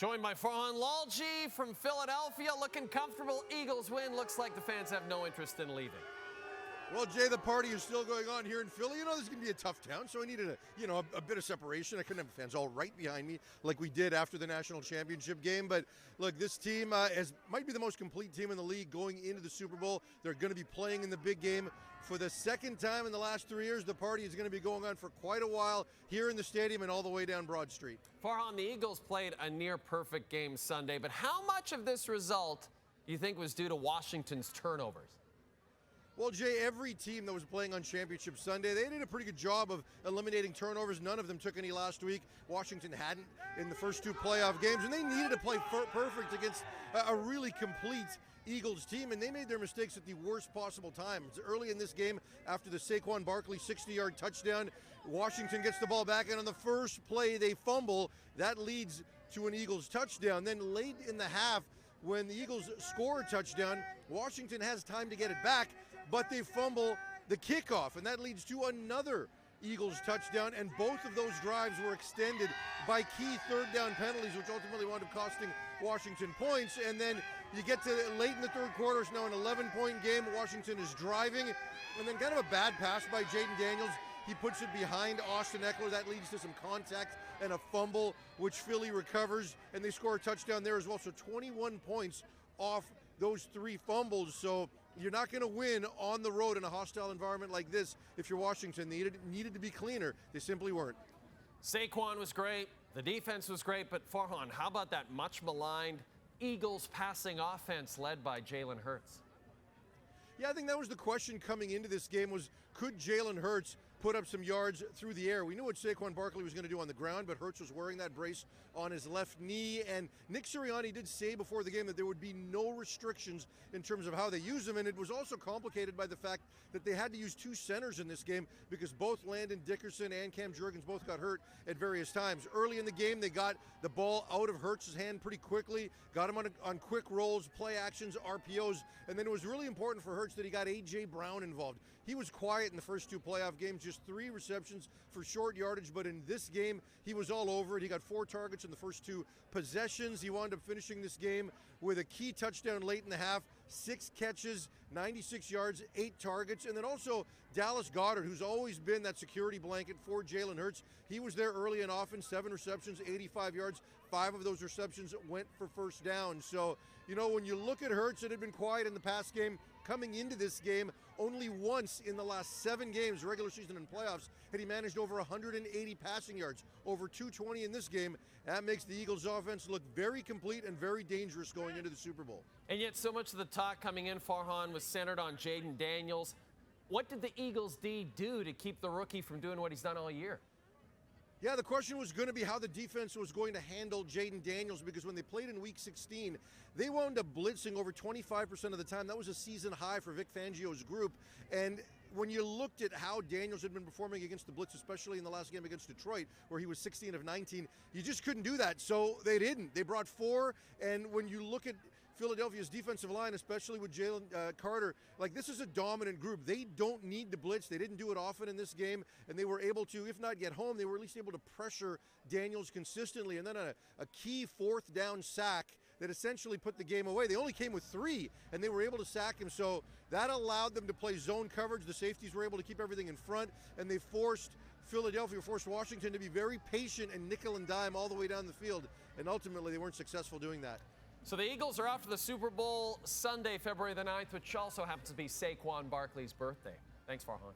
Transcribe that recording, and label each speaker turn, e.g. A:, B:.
A: Joined by Farhan Lalji from Philadelphia, looking comfortable. Eagles win. Looks like the fans have no interest in leaving.
B: Well, Jay, the party is still going on here in Philly. You know, this is going to be a tough town, so I needed a bit of separation. I couldn't have fans all right behind me like we did after the national championship game. But look, this team might be the most complete team in the league going into the Super Bowl. They're going to be playing in the big game for the second time in the last 3 years. The party is going to be going on for quite a while here in the stadium and all the way down Broad Street.
A: Farhan, the Eagles played a near-perfect game Sunday, but how much of this result do you think was due to Washington's turnovers?
B: Well, Jay, every team that was playing on Championship Sunday, they did a pretty good job of eliminating turnovers. None of them took any last week. Washington hadn't in the first two playoff games, and they needed to play perfect against a really complete Eagles team, and they made their mistakes at the worst possible times. Early in this game, after the Saquon Barkley 60-yard touchdown, Washington gets the ball back, and on the first play, they fumble. That leads to an Eagles touchdown. Then late in the half, when the Eagles score a touchdown, Washington has time to get it back, but they fumble the kickoff, and that leads to another Eagles touchdown, and both of those drives were extended by key third down penalties, which ultimately wound up costing Washington points. And then you get to late in the third quarter, it's now an 11-point game. Washington is driving, and then kind of a bad pass by Jayden Daniels. He puts it behind Austin Ekeler. That leads to some contact and a fumble, which Philly recovers, and they score a touchdown there as well. So 21 points off those three fumbles. So you're not going to win on the road in a hostile environment like this if you're Washington. They needed to be cleaner. They simply weren't.
A: Saquon was great. The defense was great. But Farhan, how about that much maligned Eagles passing offense led by Jaylen Herz?
B: Yeah, I think that was the question coming into this game was, could Jaylen Herz put up some yards through the air? We knew what Saquon Barkley was going to do on the ground, but Herz was wearing that brace on his left knee, and Nick Sirianni did say before the game that there would be no restrictions in terms of how they use him, and it was also complicated by the fact that they had to use two centers in this game because both Landon Dickerson and Cam Jurgens both got hurt at various times. Early in the game, they got the ball out of Hertz's hand pretty quickly, got him on quick rolls, play actions, RPOs, and then it was really important for Hertz that he got A.J. Brown involved. He was quiet in the first two playoff games, just 3 receptions for short yardage, but in this game, he was all over it. He got 4 targets in the first 2 possessions. He wound up finishing this game with a key touchdown late in the half, 6 catches, 96 yards, 8 targets, and then also Dallas Goedert, who's always been that security blanket for Jaylen Herz. He was there early in offense, 7 receptions, 85 yards. 5 of those receptions went for first down. So, you know, when you look at Hertz, it had been quiet in the past game. Coming into this game, only once in the last 7 games, regular season and playoffs, had he managed over 180 passing yards, over 220 in this game. That makes the Eagles' offense look very complete and very dangerous going into the Super Bowl.
A: And yet so much of the talk coming in, Farhan, was centered on Jayden Daniels. What did the Eagles' D do to keep the rookie from doing what he's done all year?
B: Yeah, the question was going to be how the defense was going to handle Jayden Daniels, because when they played in Week 16, they wound up blitzing over 25% of the time. That was a season high for Vic Fangio's group. And when you looked at how Daniels had been performing against the blitz, especially in the last game against Detroit, where he was 16 of 19, you just couldn't do that. So they didn't. They brought 4, and when you look at Philadelphia's defensive line, especially with Jalen Carter, like, this is a dominant group. They don't need to blitz. They didn't do it often in this game, and they were able to, if not get home, they were at least able to pressure Daniels consistently. And then a key 4th down sack that essentially put the game away. They only came with 3, and they were able to sack him. So that allowed them to play zone coverage. The safeties were able to keep everything in front, and they forced Washington to be very patient and nickel and dime all the way down the field. And ultimately, they weren't successful doing that.
A: So the Eagles are off to the Super Bowl Sunday, February the 9th, which also happens to be Saquon Barkley's birthday. Thanks, Farhan.